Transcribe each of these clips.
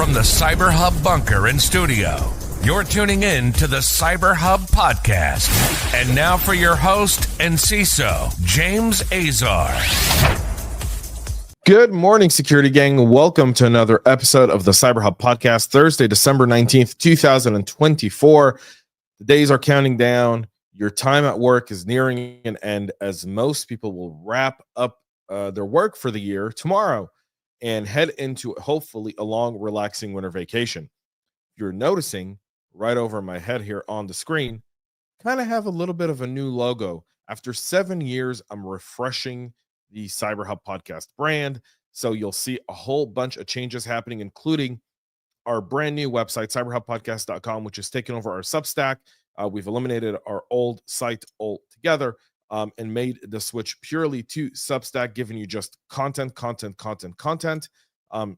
From the CyberHub bunker and studio, you're tuning in to the CyberHub Podcast. And now for your host and CISO, James Azar. Good morning, security gang. Welcome to another episode of the CyberHub Podcast, Thursday, December 19th, 2024. The days are counting down. Your time at work is nearing an end as most people will wrap up their work for the year tomorrow and head into hopefully a long, relaxing winter vacation. You're noticing right over my head here on the screen, kind of have a little bit of a new logo. After 7 years, I'm refreshing the CyberHub Podcast brand. So you'll see a whole bunch of changes happening, including our brand new website, cyberhubpodcast.com, which is taking over our Substack. We've eliminated our old site altogether and made the switch purely to Substack, giving you just content.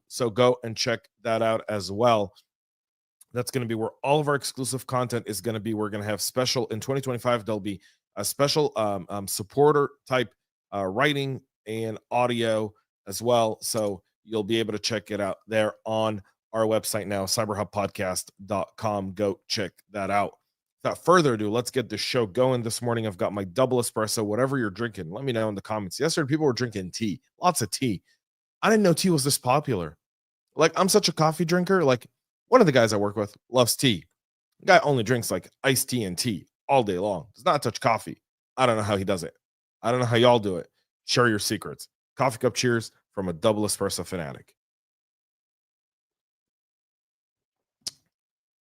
So go and check that out as well. That's going to be where all of our exclusive content is going to be. We're going to have special in 2025. There'll be a special supporter type writing and audio as well. So you'll be able to check it out there on our website now, cyberhubpodcast.com. Go check that out. Without further ado, let's get the show going. This morning, I've got my double espresso, whatever you're drinking. Let me know in the comments. Yesterday, people were drinking tea, lots of tea. I didn't know tea was this popular. Like, I'm such a coffee drinker. Like, one of the guys I work with loves tea. The guy only drinks like iced tea and tea all day long. Does not touch coffee. I don't know how he does it. I don't know how y'all do it. Share your secrets. Coffee cup cheers from a double espresso fanatic.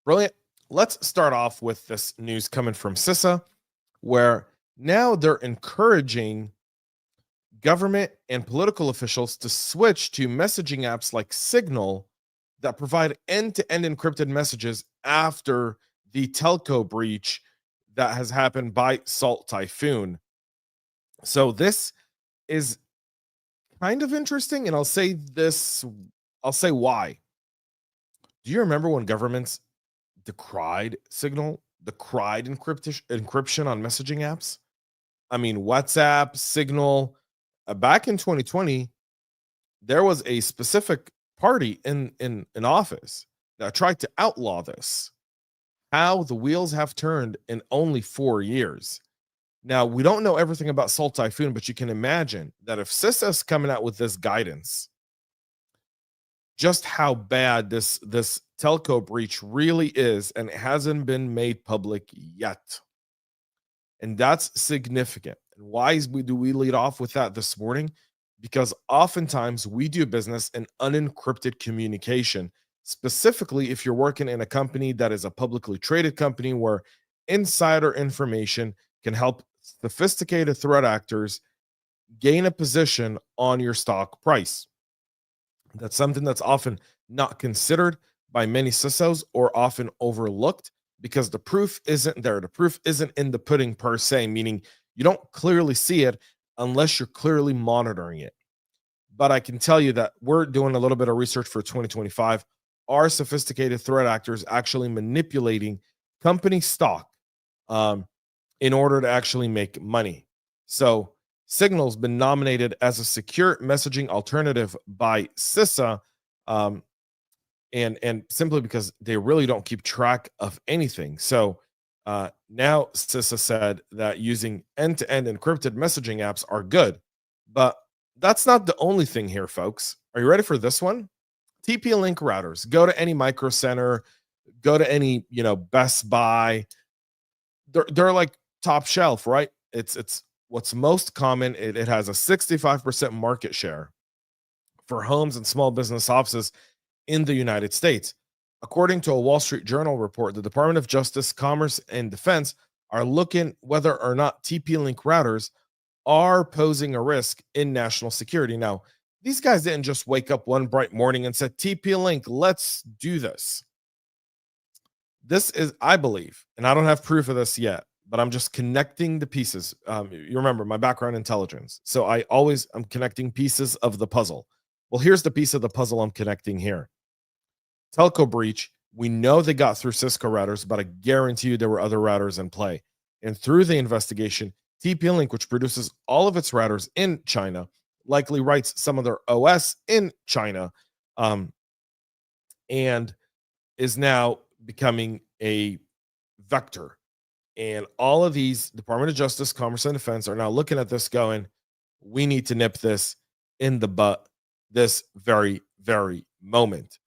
Brilliant. Let's start off with this news coming from CISA, where now they're encouraging government and political officials to switch to messaging apps like Signal that provide end-to-end encrypted messages after the telco breach that has happened by Salt Typhoon. So this is kind of interesting, and I'll say why. Do you remember when governments decried Signal, decried encryption on messaging apps? I mean, WhatsApp, Signal. Back in 2020, there was a specific party in office that tried to outlaw this. How the wheels have turned in only 4 years. Now, we don't know everything about Salt Typhoon, but you can imagine that if CISA is coming out with this guidance, just how bad this telco breach really is, and it hasn't been made public yet. And that's significant. And why do we lead off with that this morning? Because oftentimes we do business in unencrypted communication, specifically if you're working in a company that is a publicly traded company where insider information can help sophisticated threat actors gain a position on your stock price. That's something that's often not considered by many CISOs or often overlooked because the proof isn't there. The proof isn't in the pudding per se, meaning you don't clearly see it unless you're clearly monitoring it. But I can tell you that we're doing a little bit of research for 2025. Are sophisticated threat actors actually manipulating company stock in order to actually make money? So Signal's been nominated as a secure messaging alternative by CISA, and simply because they really don't keep track of anything. So now CISA said that using end-to-end encrypted messaging apps are good, but that's not the only thing here, folks. Are you ready for this one? TP-Link routers. Go to any Micro Center, go to any Best Buy. They're like top shelf, right? It's what's most common. It has a 65% market share for homes and small business offices in the United States. According to a Wall Street Journal report, the Department of Justice, Commerce, and Defense are looking whether or not TP-Link routers are posing a risk in national security. Now, these guys didn't just wake up one bright morning and said, TP-Link, let's do this. This is, I believe, and I don't have proof of this yet, but I'm just connecting the pieces. You remember my background, intelligence. So I'm connecting pieces of the puzzle. Well, here's the piece of the puzzle I'm connecting here. Telco breach. We know they got through Cisco routers, but I guarantee you there were other routers in play. And through the investigation, TP-Link, which produces all of its routers in China, likely writes some of their OS in China. and is now becoming a vector. And all of these Department of Justice, Commerce, and Defense are now looking at this going, we need to nip this in the butt this very, very moment.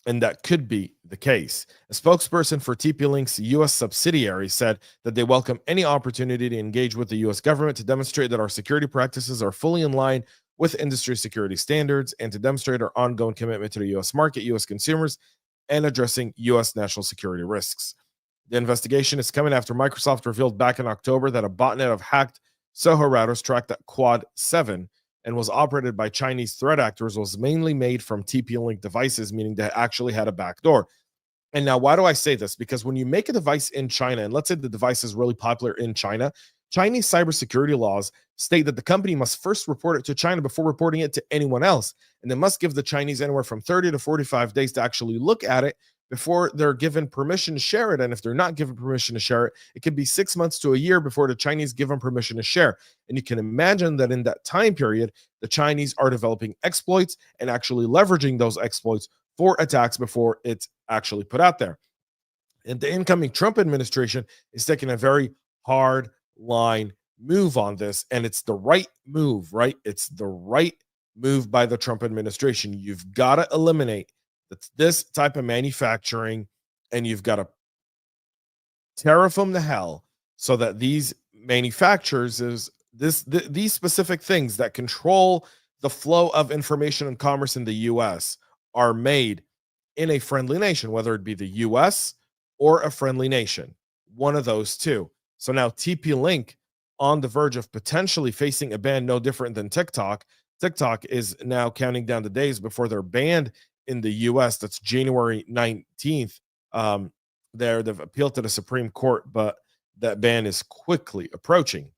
And that could be the case. A spokesperson for TP-Link's U.S. subsidiary said that they welcome any opportunity to engage with the U.S. government to demonstrate that our security practices are fully in line with industry security standards and to demonstrate our ongoing commitment to the U.S. market, U.S. consumers, and addressing U.S. national security risks. The investigation is coming after Microsoft revealed back in October that a botnet of hacked Soho routers tracked at Quad 7 and was operated by Chinese threat actors was mainly made from TP-Link devices, meaning they actually had a backdoor. And now, why do I say this? Because when you make a device in China, and let's say the device is really popular in China, Chinese cybersecurity laws state that the company must first report it to China before reporting it to anyone else. And they must give the Chinese anywhere from 30 to 45 days to actually look at it before they're given permission to share it. And if they're not given permission to share it, it could be 6 months to a year before the Chinese give them permission to share. And you can imagine that in that time period, the Chinese are developing exploits and actually leveraging those exploits for attacks before it's actually put out there. And the incoming Trump administration is taking a very hard line move on this. And it's the right move, right? It's the right move by the Trump administration. You've got to eliminate this type of manufacturing, and you've got to tariff them to hell so that these manufacturers these specific things that control the flow of information and commerce in the US are made in a friendly nation, whether it be the US or a friendly nation, one of those two. So now TP-Link on the verge of potentially facing a ban no different than TikTok. TikTok is now counting down the days before they're banned in the US. That's January 19th. They've appealed to the Supreme Court, but that ban is quickly approaching.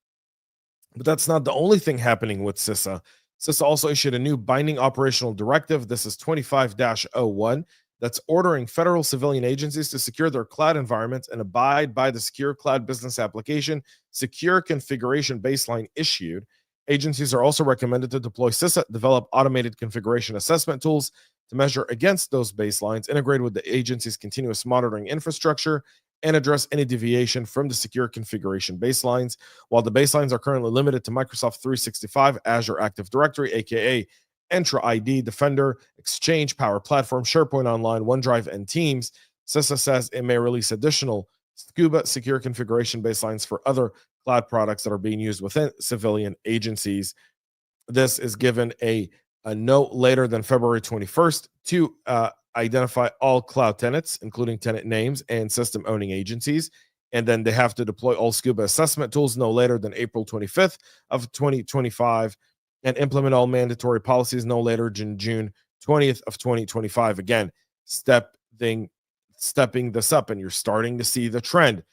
But that's not the only thing happening with CISA. CISA also issued a new binding operational directive. This is 25-01. That's ordering federal civilian agencies to secure their cloud environments and abide by the Secure Cloud Business Application Secure Configuration Baseline issued. Agencies are also recommended to deploy CISA, develop automated configuration assessment tools to measure against those baselines, integrate with the agency's continuous monitoring infrastructure, and address any deviation from the secure configuration baselines. While the baselines are currently limited to Microsoft 365, Azure Active Directory, aka Entra ID, Defender, Exchange, Power Platform, SharePoint Online, OneDrive, and Teams, CISA says it may release additional Scuba secure configuration baselines for other cloud products that are being used within civilian agencies. This is given a note later than February 21st to identify all cloud tenants, including tenant names and system owning agencies. And then they have to deploy all Scuba assessment tools no later than April 25th of 2025 and implement all mandatory policies no later than June 20th of 2025. Again, stepping this up, and you're starting to see the trend.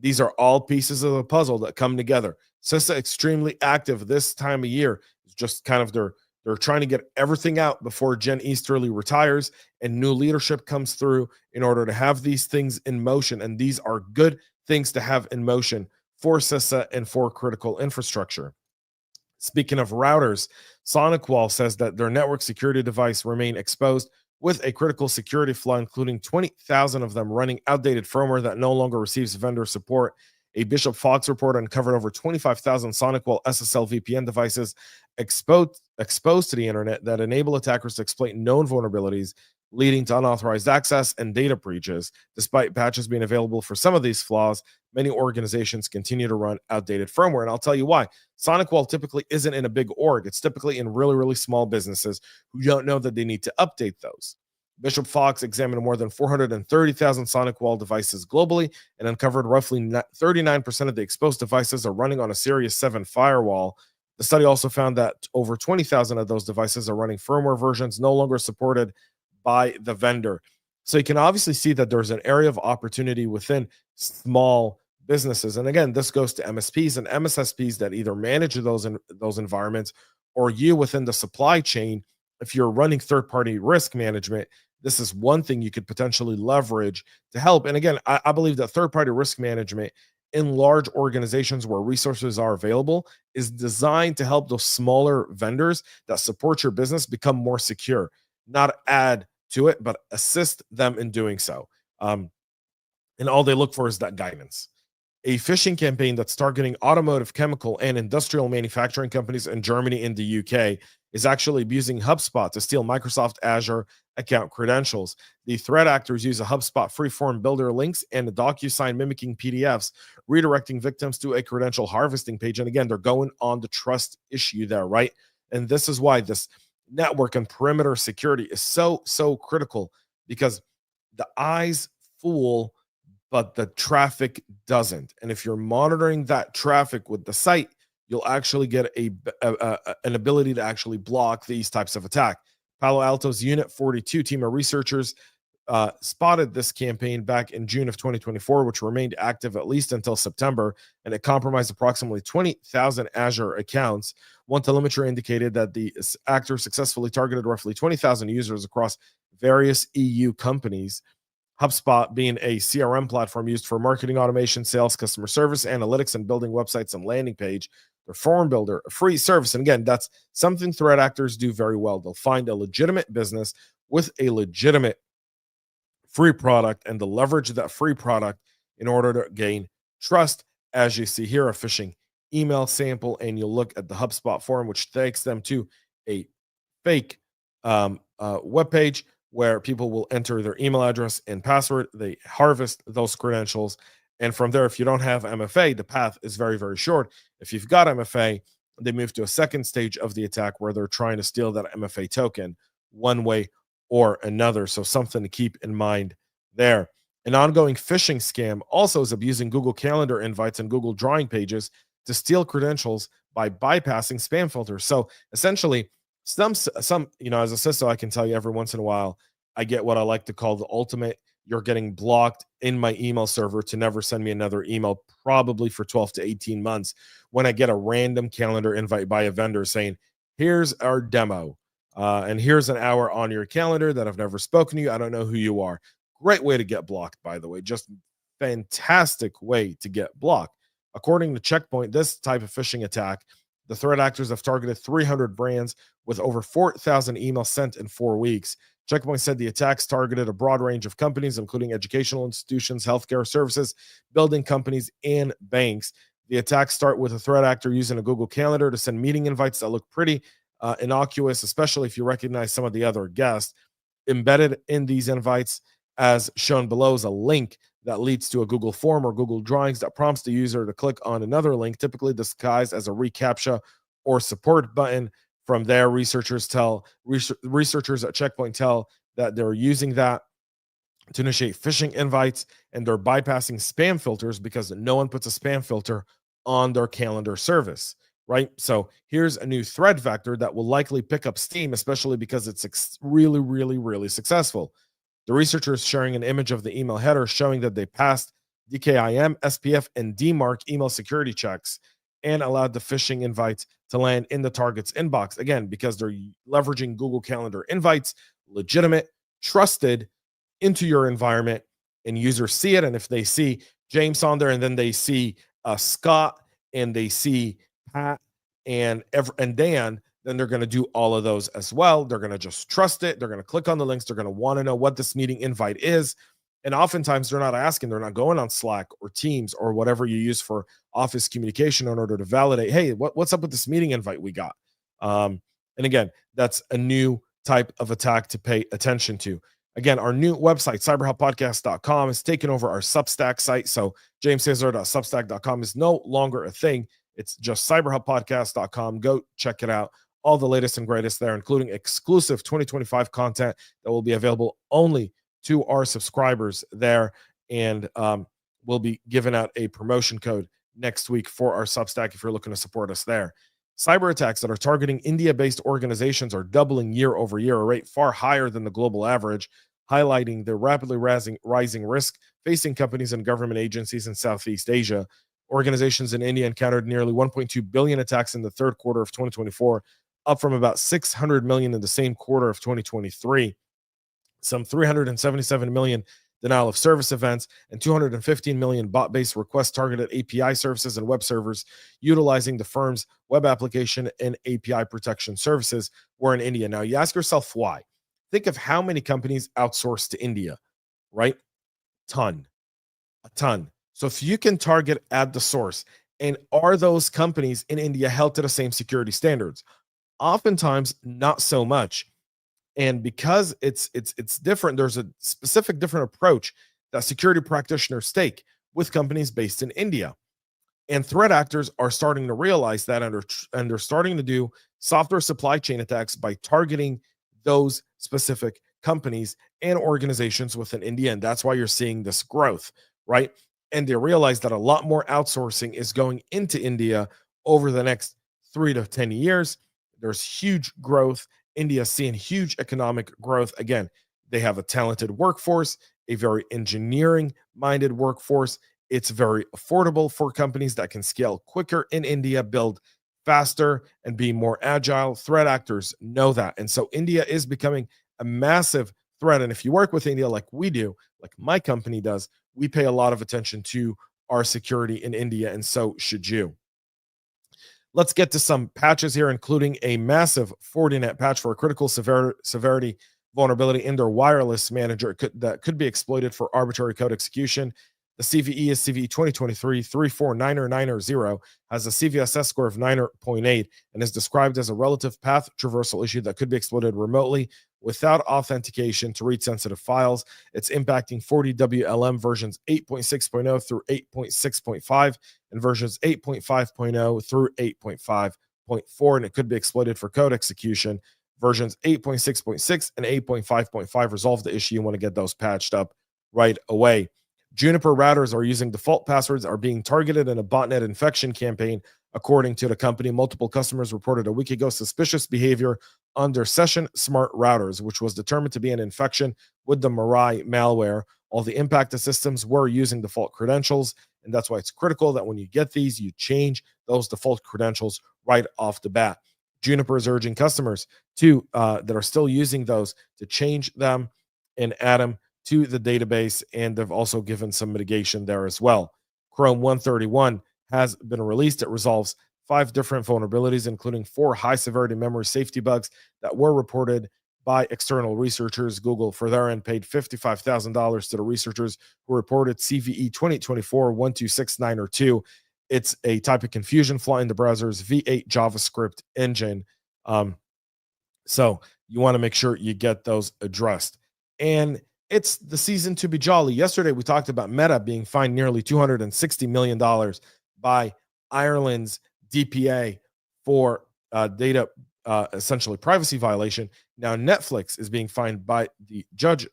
These are all pieces of the puzzle that come together. CISA extremely active this time of year. It's just kind of they're trying to get everything out before Jen Easterly retires and new leadership comes through in order to have these things in motion. And these are good things to have in motion for CISA and for critical infrastructure. Speaking of routers, SonicWall says that their network security device remain exposed with a critical security flaw, including 20,000 of them running outdated firmware that no longer receives vendor support. A Bishop Fox report uncovered over 25,000 SonicWall SSL VPN devices exposed to the internet that enable attackers to exploit known vulnerabilities, leading to unauthorized access and data breaches. Despite patches being available for some of these flaws, many organizations continue to run outdated firmware. And I'll tell you why. SonicWall typically isn't in a big org. It's typically in really, really small businesses who don't know that they need to update those. Bishop Fox examined more than 430,000 SonicWall devices globally and uncovered roughly 39% of the exposed devices are running on a Series 7 firewall. The study also found that over 20,000 of those devices are running firmware versions no longer supported by the vendor. So you can obviously see that there's an area of opportunity within small businesses. And again, this goes to MSPs and MSSPs that either manage those environments, or you within the supply chain. If you're running third-party risk management, this is one thing you could potentially leverage to help. And again, I believe that third-party risk management in large organizations where resources are available is designed to help those smaller vendors that support your business become more secure, not add to it, but assist them in doing so. And all they look for is that guidance. A phishing campaign that's targeting automotive, chemical, and industrial manufacturing companies in Germany and the UK is actually abusing HubSpot to steal Microsoft Azure account credentials. The threat actors use a HubSpot freeform builder links and a DocuSign mimicking PDFs, redirecting victims to a credential harvesting page. And again, they're going on the trust issue there, right? And this is why this network and perimeter security is so critical, because the eyes fool, but the traffic doesn't. And if you're monitoring that traffic with the site, you'll actually get an ability to actually block these types of attack. Palo Alto's Unit 42 team of researchers spotted this campaign back in June of 2024, which remained active at least until September, and it compromised approximately 20,000 Azure accounts. One telemetry indicated that the actor successfully targeted roughly 20,000 users across various EU companies. HubSpot being a CRM platform used for marketing automation, sales, customer service, analytics, and building websites and landing page. Their form builder, a free service. And again, that's something threat actors do very well. They'll find a legitimate business with a legitimate free product, and they'll leverage that free product in order to gain trust. As you see here, a phishing email sample, and you'll look at the HubSpot form, which takes them to a fake web page where people will enter their email address and password. They harvest those credentials. And from there, if you don't have MFA, the path is very, very short. If you've got MFA, they move to a second stage of the attack where they're trying to steal that MFA token one way or another. So something to keep in mind there. An ongoing phishing scam also is abusing Google Calendar invites and Google Drawing pages to steal credentials by bypassing spam filters. So essentially, some as a CISO, I can tell you every once in a while, I get what I like to call the ultimate, you're getting blocked in my email server to never send me another email, probably for 12 to 18 months, when I get a random calendar invite by a vendor saying, here's our demo, and here's an hour on your calendar that I've never spoken to you. I don't know who you are. Great way to get blocked, by the way. Just fantastic way to get blocked. According to Checkpoint, this type of phishing attack, the threat actors have targeted 300 brands with over 4,000 emails sent in 4 weeks. Checkpoint said the attacks targeted a broad range of companies, including educational institutions, healthcare services, building companies, and banks. The attacks start with a threat actor using a Google Calendar to send meeting invites that look pretty innocuous, especially if you recognize some of the other guests. Embedded in these invites, as shown below, is a link that leads to a Google form or Google Drawings that prompts the user to click on another link, typically disguised as a reCAPTCHA or support button. From there, researchers at Checkpoint tell that they're using that to initiate phishing invites, and they're bypassing spam filters because no one puts a spam filter on their calendar service, right? So here's a new threat vector that will likely pick up steam, especially because it's really successful. The researchers sharing an image of the email header showing that they passed DKIM, SPF, and DMARC email security checks and allowed the phishing invites to land in the target's inbox. Again, because they're leveraging Google Calendar invites, legitimate, trusted, into your environment, and users see it. And if they see James on there, and then they see Scott, and they see Pat and Dan, then they're going to do all of those as well. They're going to just trust it. They're going to click on the links. They're going to want to know what this meeting invite is. And oftentimes they're not asking, they're not going on Slack or Teams or whatever you use for office communication in order to validate, hey, what's up with this meeting invite we got? And again, that's a new type of attack to pay attention to. Again, our new website, cyberhubpodcast.com, is taking over our Substack site. So jamescesar.substack.com is no longer a thing. It's just cyberhubpodcast.com. Go check it out. All the latest and greatest there, including exclusive 2025 content that will be available only to our subscribers there. And we'll be giving out a promotion code next week for our Substack if you're looking to support us there. Cyber attacks that are targeting India-based organizations are doubling year over year, a rate far higher than the global average, highlighting the rapidly rising risk facing companies and government agencies in Southeast Asia. Organizations in India encountered nearly 1.2 billion attacks in the third quarter of 2024, up from about 600 million in the same quarter of 2023. Some 377 million denial of service events and 215 million bot-based requests targeted API services and web servers utilizing the firm's web application and API protection services were in India. Now, you ask yourself why. think of how many companies outsource to India, right? A ton. So if you can target at the source, and are those companies in India held to the same security standards? Oftentimes, not so much. And because it's different, there's a specific different approach that security practitioners take with companies based in India. And threat actors are starting to realize that, and they're starting to do software supply chain attacks by targeting those specific companies and organizations within India. And that's why you're seeing this growth, right? And they realize that a lot more outsourcing is going into India over the next 3 to 10 years. There's huge growth. India's seeing huge economic growth. Again, they have a talented workforce, a very engineering-minded workforce. It's very affordable for companies that can scale quicker in India, build faster, and be more agile. Threat actors know that. And so India is becoming a massive threat. And if you work with India like we do, like my company does, we pay a lot of attention to our security in India, and so should you. Let's get to some patches here, including a massive Fortinet patch for a critical severity vulnerability in their wireless manager that could be exploited for arbitrary code execution. The CVE is CVE 2023-34990, has a CVSS score of 9.8, and is described as a relative path traversal issue that could be exploited remotely without authentication to read sensitive files. It's impacting 40WLM versions 8.6.0 through 8.6.5 and versions 8.5.0 through 8.5.4, and it could be exploited for code execution. Versions 8.6.6 and 8.5.5 resolve the issue. You want to get those patched up right away. Juniper routers are using default passwords, are being targeted in a botnet infection campaign. According to the company, multiple customers reported a week ago suspicious behavior on their Session Smart routers, which was determined to be an infection with the Mirai malware. All the impacted systems were using default credentials, and that's why it's critical that when you get these, you change those default credentials right off the bat. Juniper is urging customers to that are still using those to change them and add them to the database, and they've also given some mitigation there as well. Chrome 131 has been released. It resolves 5 different vulnerabilities, including 4 high-severity memory safety bugs that were reported by external researchers. Google, for their end, paid $55,000 to the researchers who reported CVE 2024-126.9 or 2. It's a type of confusion flaw in the browser's V8 JavaScript engine. So you want to make sure you get those addressed. And it's the season to be jolly. Yesterday, we talked about Meta being fined nearly $260 million by Ireland's DPA for data, essentially privacy violation. Now, Netflix is being fined by the Dutch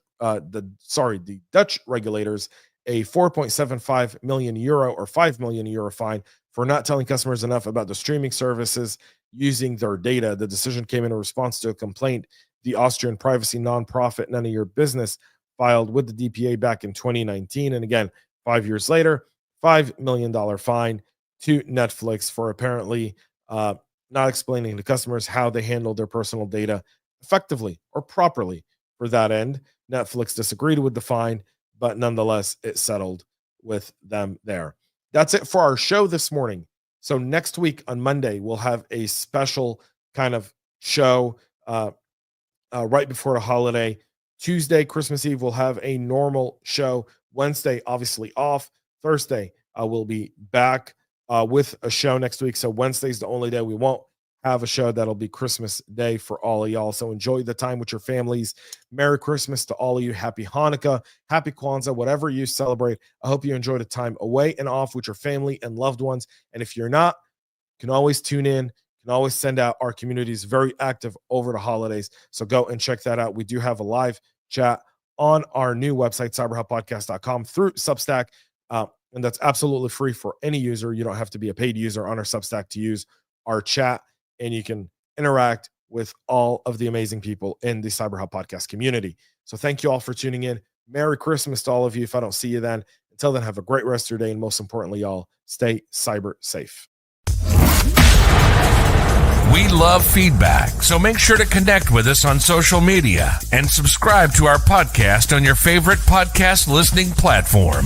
regulators a 4.75 million euro or 5 million euro fine for not telling customers enough about the streaming services using their data. The decision came in response to a complaint the Austrian privacy nonprofit None of Your Business filed with the DPA back in 2019. And again, 5 years later, $5 million fine to Netflix for apparently not explaining to customers how they handle their personal data effectively or properly. For that end, Netflix disagreed with the fine, but nonetheless, it settled with them there. That's it for our show this morning. So next week on Monday, we'll have a special kind of show right before the holiday. Tuesday, Christmas Eve, we'll have a normal show. Wednesday, obviously off. Thursday, we'll be back with a show next week. So Wednesday's the only day we won't have a show. That'll be Christmas Day for all of y'all. So enjoy the time with your families. Merry Christmas to all of you. Happy Hanukkah, Happy Kwanzaa, whatever you celebrate. I hope you enjoyed a time away and off with your family and loved ones. And if you're not, you can always tune in. You can always send out. Our community is very active over the holidays. So go and check that out. We do have a live chat on our new website, cyberhubpodcast.com, through Substack. And that's absolutely free for any user. You don't have to be a paid user on our Substack to use our chat. And you can interact with all of the amazing people in the CyberHub Podcast community. So thank you all for tuning in. Merry Christmas to all of you. If I don't see you then, until then, have a great rest of your day. And most importantly, y'all, stay cyber safe. We love feedback, so make sure to connect with us on social media and subscribe to our podcast on your favorite podcast listening platform.